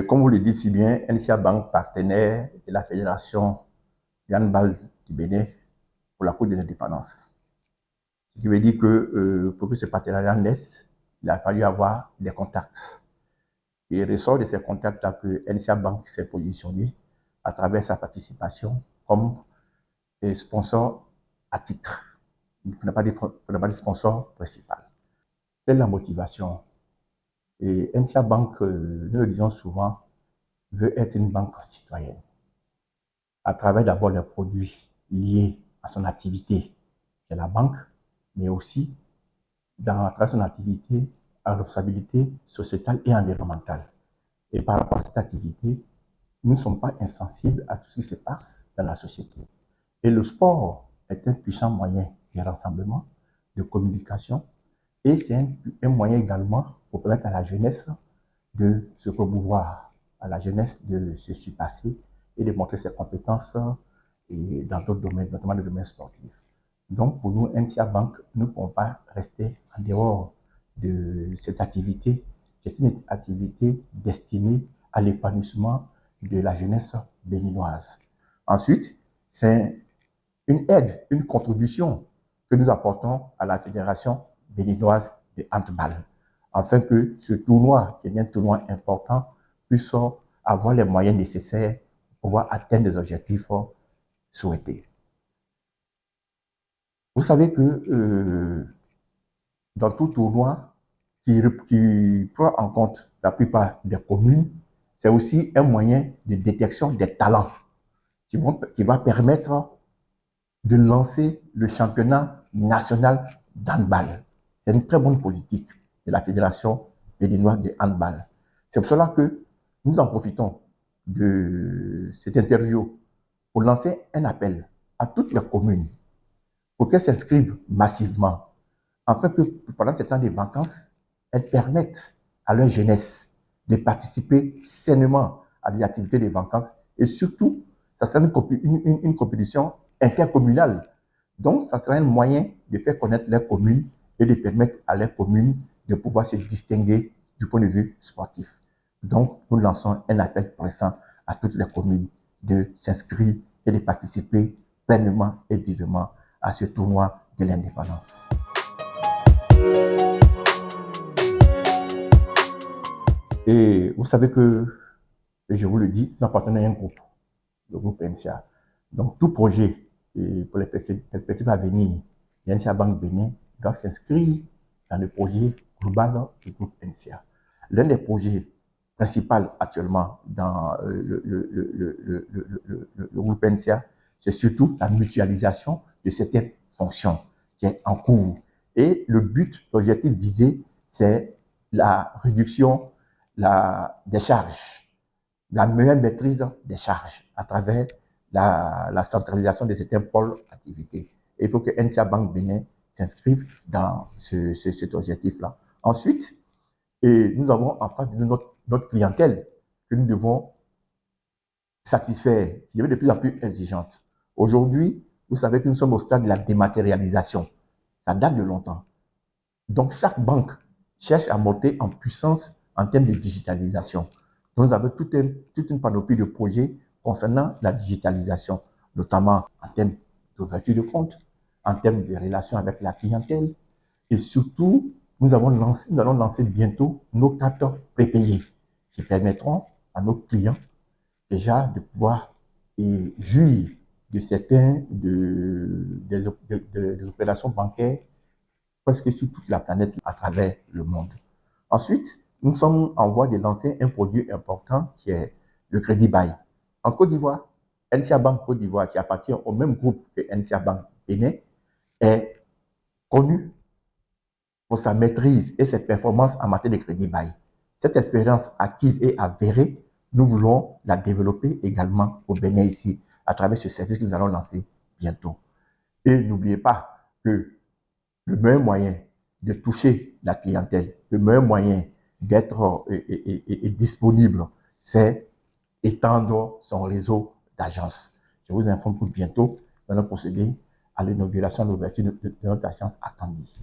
Comme vous le dites si bien, NCA Bank, partenaire de la Fédération de handball du Bénin pour la Coupe de l'Indépendance. Ce qui veut dire que pour que ce partenariat naisse, il a fallu avoir des contacts. Et il ressort de ces contacts-là que NCA Bank s'est positionné à travers sa participation comme sponsor à titre, pour ne pas dire sponsor principal. Telle la motivation. Et NCA Bank, nous le disons souvent, veut être une banque citoyenne. À travers d'abord les produits liés à son activité, qui est la banque, mais aussi à travers son activité à responsabilité sociétale et environnementale. Et par rapport à cette activité, nous ne sommes pas insensibles à tout ce qui se passe dans la société. Et le sport est un puissant moyen de rassemblement, de communication, et c'est un moyen également pour permettre à la jeunesse de se promouvoir, à la jeunesse de se surpasser et de montrer ses compétences et dans d'autres domaines, notamment le domaine sportif. Donc pour nous, NCA Bank, nous ne pouvons pas rester en dehors de cette activité, qui est une activité destinée à l'épanouissement de la jeunesse béninoise. Ensuite, c'est une aide, une contribution que nous apportons à la Fédération béninoise de handball, afin que ce tournoi, qui est un tournoi important, puisse avoir les moyens nécessaires pour pouvoir atteindre les objectifs souhaités. Vous savez que dans tout tournoi qui prend en compte la plupart des communes, c'est aussi un moyen de détection des talents qui va permettre de lancer le championnat national d'handball. C'est une très bonne politique de la Fédération béninoise de handball. C'est pour cela que nous en profitons de cette interview pour lancer un appel à toutes les communes pour qu'elles s'inscrivent massivement, afin que pendant ce temps de vacances, elles permettent à leur jeunesse de participer sainement à des activités de vacances et surtout, ça sera une compétition intercommunale. Donc, ça sera un moyen de faire connaître les communes et de permettre à les communes de pouvoir se distinguer du point de vue sportif. Donc, nous lançons un appel pressant à toutes les communes de s'inscrire et de participer pleinement et vivement à ce tournoi de l'indépendance. Et vous savez que, et je vous le dis, nous appartenons à un groupe, le groupe NCA. Donc, tout projet et pour les perspectives à venir, NCA Bank Bénin doit s'inscrire dans le projet global du groupe NCA. L'un des projets principaux actuellement dans le groupe NCA, c'est surtout la mutualisation de certaines fonctions qui est en cours. Et le but, l'objectif visé, c'est la réduction des charges, la meilleure maîtrise des charges à travers la centralisation de certains pôles d'activité. Il faut que NCA Bank Bénin s'inscrive dans cet objectif-là. Ensuite, nous avons en face de nous notre clientèle que nous devons satisfaire, qui est de plus en plus exigeante. Aujourd'hui, vous savez que nous sommes au stade de la dématérialisation. Ça date de longtemps. Donc, chaque banque cherche à monter en puissance en termes de digitalisation. Donc, nous avons toute une panoplie de projets concernant la digitalisation, notamment en termes d'ouverture de compte, en termes de relations avec la clientèle. Et surtout, nous allons lancer bientôt nos cartes prépayées qui permettront à nos clients déjà de pouvoir jouir de certains des opérations bancaires presque sur toute la planète à travers le monde. Ensuite, nous sommes en voie de lancer un produit important qui est le crédit bail. En Côte d'Ivoire, NCA Bank Côte d'Ivoire, qui appartient au même groupe que NCA Bank Bénin, est connu pour sa maîtrise et ses performances en matière de crédit bail. Cette expérience acquise et avérée, nous voulons la développer également au Bénin ici, à travers ce service que nous allons lancer bientôt. Et n'oubliez pas que le meilleur moyen de toucher la clientèle, le meilleur moyen d'être disponible, c'est étendre son réseau d'agences. Je vous informe que bientôt, nous allons procéder à l'inauguration et l'ouverture de notre agence à Candy.